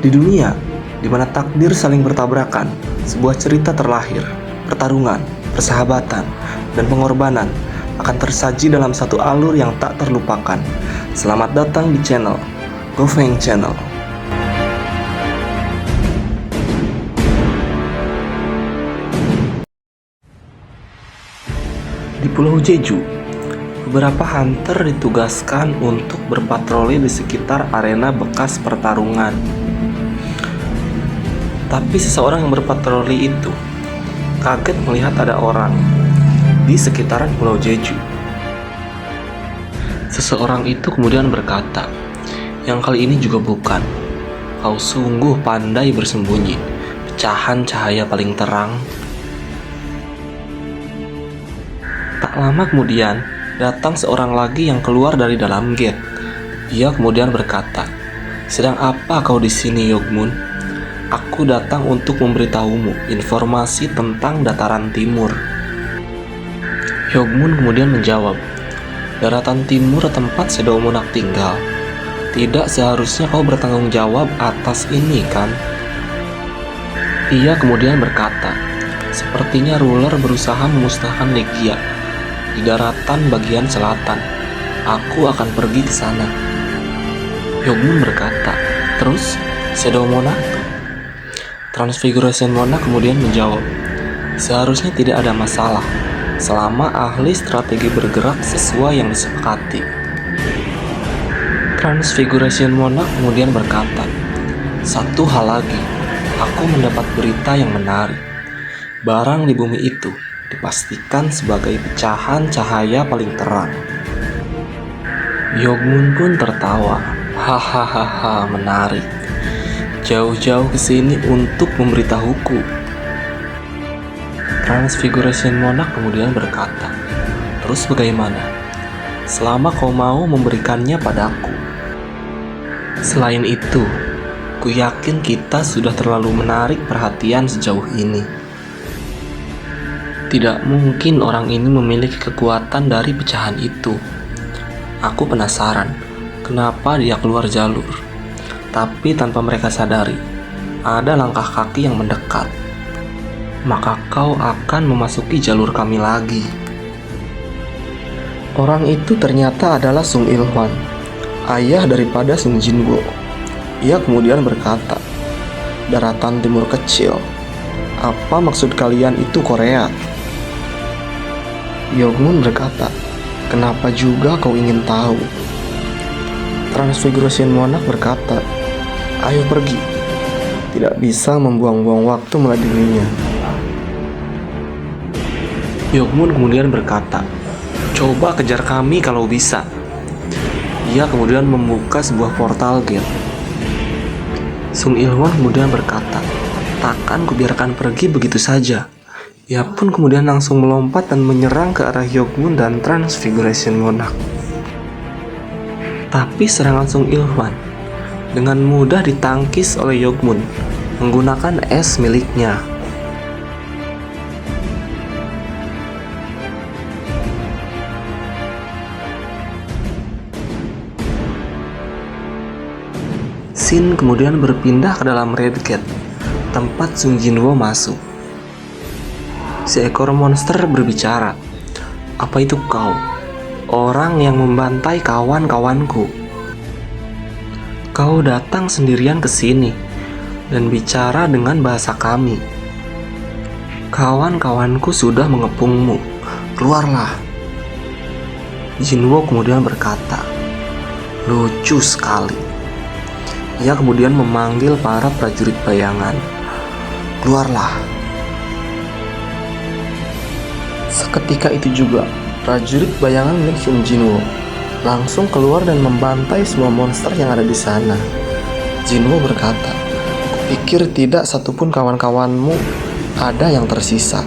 Di dunia di mana takdir saling bertabrakan, sebuah cerita terlahir, pertarungan, persahabatan, dan pengorbanan akan tersaji dalam satu alur yang tak terlupakan. Selamat datang di channel Gofeng Channel. Di Pulau Jeju, beberapa hunter ditugaskan untuk berpatroli di sekitar arena bekas pertarungan. Tapi seseorang yang berpatroli itu kaget melihat ada orang di sekitaran Pulau Jeju. Seseorang itu kemudian berkata, "Yang kali ini juga bukan. Kau sungguh pandai bersembunyi, pecahan cahaya paling terang." Tak lama kemudian, datang seorang lagi yang keluar dari dalam gate. Ia kemudian berkata, "Sedang apa kau di sini, Yogmun? Aku datang untuk memberitahumu informasi tentang dataran timur." Yogmun kemudian menjawab, "Daratan timur tempat Shadow Monarch tinggal. Tidak seharusnya kau bertanggung jawab atas ini, kan?" Ia kemudian berkata, "Sepertinya ruler berusaha memusnahkan Legia di daratan bagian selatan. Aku akan pergi ke sana." Yogmun berkata, "Terus Shadow Monarch?" Transfiguration Monarch kemudian menjawab, "Seharusnya tidak ada masalah selama ahli strategi bergerak sesuai yang disepakati." Transfiguration Monarch kemudian berkata, "Satu hal lagi, aku mendapat berita yang menarik. Barang di bumi itu dipastikan sebagai pecahan cahaya paling terang." Yogmun pun tertawa, "Hahaha, menarik. Jauh-jauh ke sini untuk memberitahuku." Transfiguration Monarch kemudian berkata, "Terus bagaimana? Selama kau mau memberikannya padaku. Selain itu, ku yakin kita sudah terlalu menarik perhatian sejauh ini. Tidak mungkin orang ini memiliki kekuatan dari pecahan itu. Aku penasaran, kenapa dia keluar jalur. Tapi tanpa mereka sadari, ada langkah kaki yang mendekat. Maka kau akan memasuki jalur kami lagi." Orang itu ternyata adalah Sung Il-hwan, ayah daripada Sung Jinwo. Ia kemudian berkata, "Daratan timur kecil. Apa maksud kalian itu Korea?" Yogmun berkata, "Kenapa juga kau ingin tahu?" Transfiguration Monarch berkata, "Ayo pergi. Tidak bisa membuang-buang waktu meladeninya." Yogmun kemudian berkata, "Coba kejar kami kalau bisa." Ia kemudian membuka sebuah portal gate. Sung Il-hwan kemudian berkata, "Takkan kubiarkan pergi begitu saja." Ia pun kemudian langsung melompat dan menyerang ke arah Yogmun dan Transfiguration Monarch. Tapi serangan Sung Il-hwan dengan mudah ditangkis oleh Yogmun menggunakan es miliknya. Shin kemudian berpindah ke dalam Red Gate, tempat Sung Jinwo masuk. Seekor monster berbicara, "Apa itu kau? Orang yang membantai kawan-kawanku. Kau datang sendirian ke sini dan bicara dengan bahasa kami. Kawan-kawanku sudah mengepungmu. Keluarlah." Jinwo kemudian berkata, "Lucu sekali." Ia kemudian memanggil para prajurit bayangan. "Keluarlah." Seketika itu juga, prajurit bayangan milik Sung Jinwo langsung keluar dan membantai semua monster yang ada di sana. Jinwo berkata, "Kupikir tidak satupun kawan-kawanmu ada yang tersisa."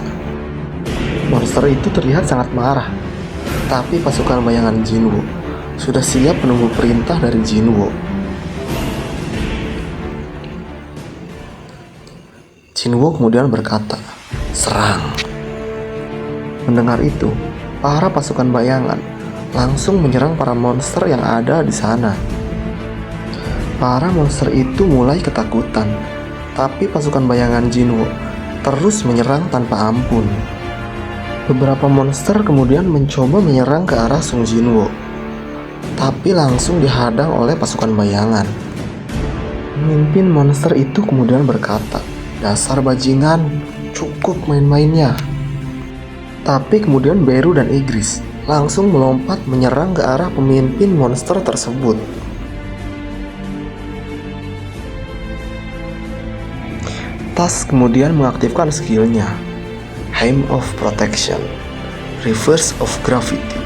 Monster itu terlihat sangat marah, tapi pasukan bayangan Jinwo sudah siap menunggu perintah dari Jinwo. Jinwo kemudian berkata, "Serang." Mendengar itu, para pasukan bayangan langsung menyerang para monster yang ada di sana. Para monster itu mulai ketakutan, tapi pasukan bayangan Jinwo terus menyerang tanpa ampun. Beberapa monster kemudian mencoba menyerang ke arah Sung Jinwo, tapi langsung dihadang oleh pasukan bayangan. Pemimpin monster itu kemudian berkata, "Dasar bajingan, cukup main-mainnya." Tapi kemudian Beru dan Igris langsung melompat menyerang ke arah pemimpin monster tersebut. Tas kemudian mengaktifkan skillnya, Hymn of Protection, Reverse of Gravity.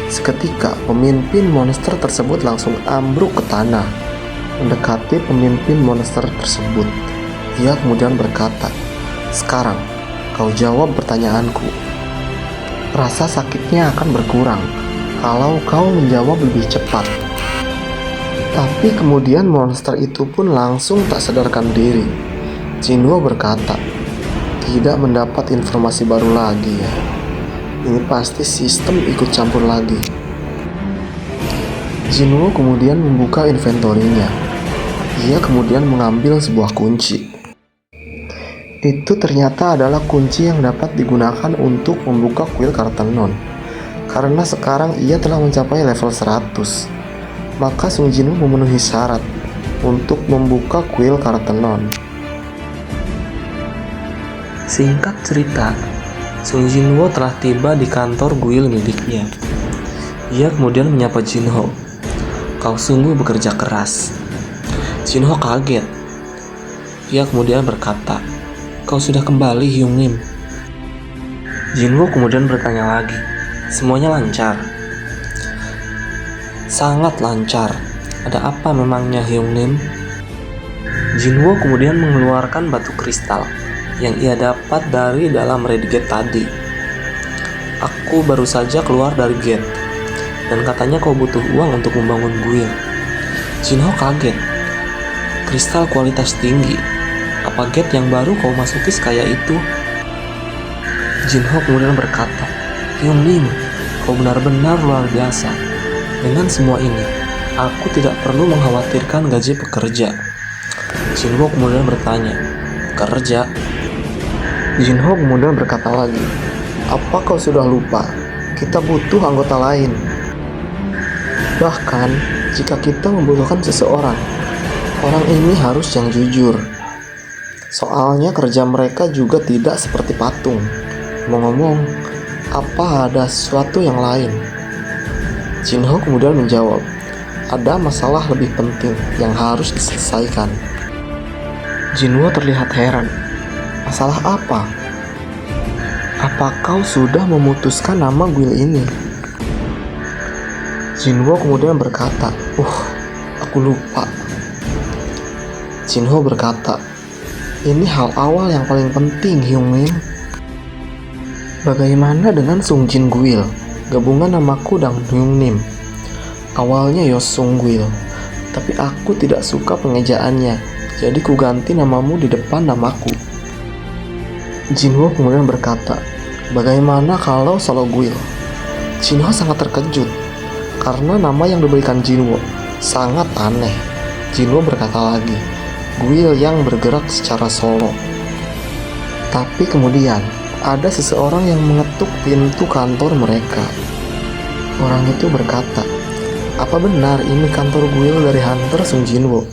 Seketika pemimpin monster tersebut langsung ambruk ke tanah, mendekati pemimpin monster tersebut. Ia kemudian berkata, "Sekarang kau jawab pertanyaanku. Rasa sakitnya akan berkurang kalau kau menjawab lebih cepat." Tapi kemudian monster itu pun langsung tak sadarkan diri. Jinwo berkata, "Tidak mendapat informasi baru lagi ya. Ini pasti sistem ikut campur lagi." Jinwo kemudian membuka inventorinya. Ia kemudian mengambil sebuah kunci. Itu ternyata adalah kunci yang dapat digunakan untuk membuka kuil Kartenon. Karena sekarang ia telah mencapai level 100, maka Sung Jinwoo memenuhi syarat untuk membuka kuil Kartenon. Singkat cerita, Sung Jinwoo telah tiba di kantor guild miliknya. Ia kemudian menyapa Jinho. "Kau sungguh bekerja keras." Jinho kaget. Ia kemudian berkata, "Kau sudah kembali, Hyung Nim?" Jinho kemudian bertanya lagi, "Semuanya lancar?" "Sangat lancar. Ada apa memangnya, Hyung Nim?" Jinho kemudian mengeluarkan batu kristal yang ia dapat dari dalam red gate tadi. "Aku baru saja keluar dari gate, dan katanya kau butuh uang untuk membangun guild." Jinho kaget. "Kristal kualitas tinggi. Apa gate yang baru kau masuki sekaya itu?" Jinho kemudian berkata, "Hyung Nim, kau benar-benar luar biasa. Dengan semua ini, aku tidak perlu mengkhawatirkan gaji pekerja." Jinho kemudian bertanya, "Kerja?" Jinho kemudian berkata lagi, "Apa kau sudah lupa? Kita butuh anggota lain. Bahkan, jika kita membutuhkan seseorang, orang ini harus yang jujur. Soalnya kerja mereka juga tidak seperti patung. Ngomong-ngomong, apa ada sesuatu yang lain?" Jinho kemudian menjawab, "Ada masalah lebih penting yang harus diselesaikan." Jinho terlihat heran. "Masalah apa? Apa kau sudah memutuskan nama guild ini?" Jinho kemudian berkata, Aku lupa." Jinho berkata, "Ini hal awal yang paling penting, Hyung Nim. Bagaimana dengan Sung Jin Guild? Gabungan namaku dan Hyung Nim. Awalnya Yosung Guild, tapi aku tidak suka pengejaannya, jadi ku ganti namamu di depan namaku." Jinho kemudian berkata, "Bagaimana kalau Solo Guild?" Jinho sangat terkejut karena nama yang diberikan Jinho sangat aneh. Jinho berkata lagi, "Guild yang bergerak secara solo." Tapi kemudian ada seseorang yang mengetuk pintu kantor mereka. Orang itu berkata, "Apa benar ini kantor guild dari Hunter Sung Jinwo?"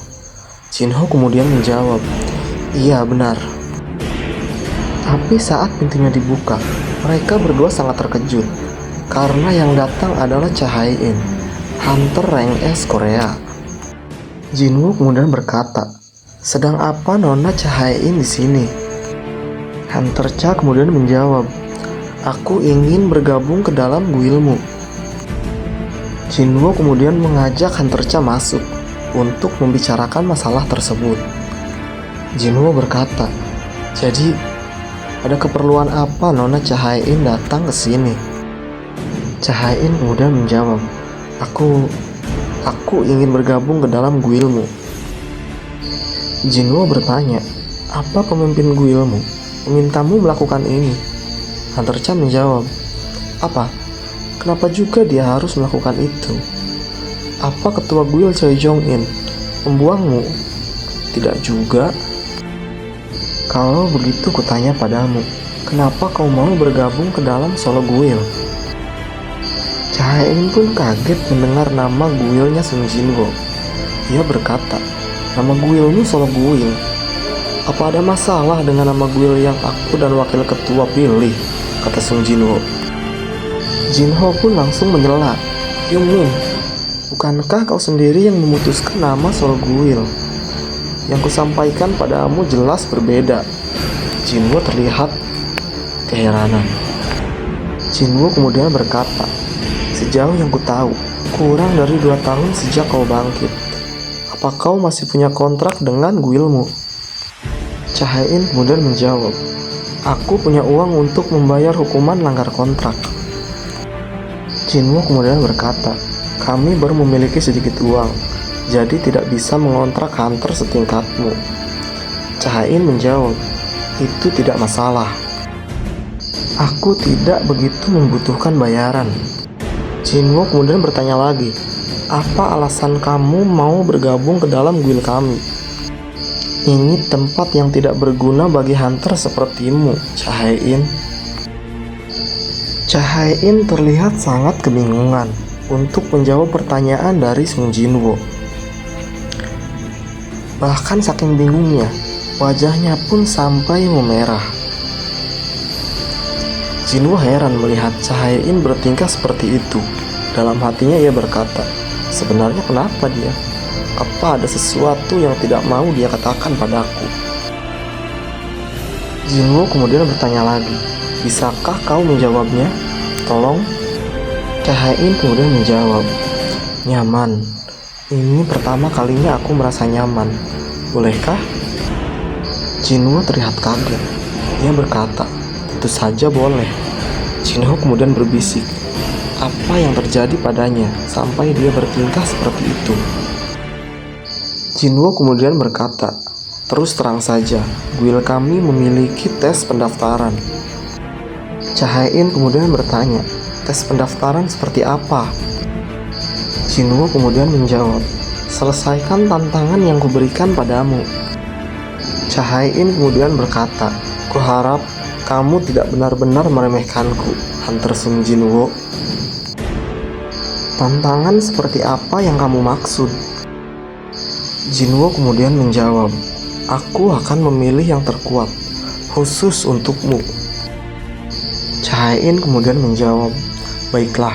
Jinho kemudian menjawab, "Iya, benar." Tapi saat pintunya dibuka, mereka berdua sangat terkejut karena yang datang adalah Cha-Hae-in, Hunter rank S Korea. Jinwoo kemudian berkata, "Sedang apa Nona Cha-Hae-in di sini?" Hunter Cha kemudian menjawab, "Aku ingin bergabung ke dalam guildmu." Jinwoo kemudian mengajak Hunter Cha masuk untuk membicarakan masalah tersebut. Jinwoo berkata, "Jadi, ada keperluan apa Nona Cha-Hae-in datang ke sini?" Cha-Hae-in kemudian menjawab, Aku ingin bergabung ke dalam guildmu." Jinwoo bertanya, "Apa pemimpin guildmu memintamu melakukan ini?" Hunter Cha menjawab, "Apa? Kenapa juga dia harus melakukan itu? Apa ketua guild Choi Jong-in membuangmu? Tidak juga. Kalau begitu kutanya padamu, kenapa kau mau bergabung ke dalam Solo Guil? Cahayain pun kaget mendengar nama guilnya Sung Jinwo. Ia berkata, nama guilmu Solo Guil. Apa ada masalah dengan nama guil yang aku dan wakil ketua pilih? Kata Sung Jinwo. Jinho pun langsung menyela. Yungmin, bukankah kau sendiri yang memutuskan nama Solo Guil? Yang kusampaikan padamu jelas berbeda. Jinwo terlihat keheranan. Jinwo kemudian berkata, sejauh yang ku tahu, kurang dari 2 tahun sejak kau bangkit. Apa kau masih punya kontrak dengan guilmu? Cahayain kemudian menjawab, aku punya uang untuk membayar hukuman langgar kontrak. Jinwo kemudian berkata, kami baru memiliki sedikit uang, jadi tidak bisa mengontrak hunter setingkatmu. Cahayain menjawab, itu tidak masalah. Aku tidak begitu membutuhkan bayaran. Jinwo kemudian bertanya lagi, apa alasan kamu mau bergabung ke dalam guild kami? Ini tempat yang tidak berguna bagi hunter sepertimu, Cahayain. Cahayain terlihat sangat kebingungan untuk menjawab pertanyaan dari Sung Jinwo. Bahkan saking bingungnya, wajahnya pun sampai memerah. Jinwo heran melihat Cahayain bertingkah seperti itu. Dalam hatinya ia berkata, sebenarnya kenapa dia? Apa ada sesuatu yang tidak mau dia katakan padaku? Jinwo kemudian bertanya lagi, bisakah kau menjawabnya? Tolong. Cahayain kemudian menjawab, nyaman. Ini pertama kalinya aku merasa nyaman. Bolehkah? Jinwo terlihat kaget. Ia berkata, tentu saja boleh. Jinho kemudian berbisik, apa yang terjadi padanya sampai dia bertingkah seperti itu? Jinwo kemudian berkata, terus terang saja, guild kami memiliki tes pendaftaran. Cahayain kemudian bertanya, tes pendaftaran seperti apa? Jinwo kemudian menjawab, selesaikan tantangan yang kuberikan padamu. Cahayain kemudian berkata, kuharap kamu tidak benar-benar meremehkanku, Hunter Sung Jinwo. Tantangan seperti apa yang kamu maksud? Jinwo kemudian menjawab, aku akan memilih yang terkuat, khusus untukmu. Cahayain kemudian menjawab, baiklah,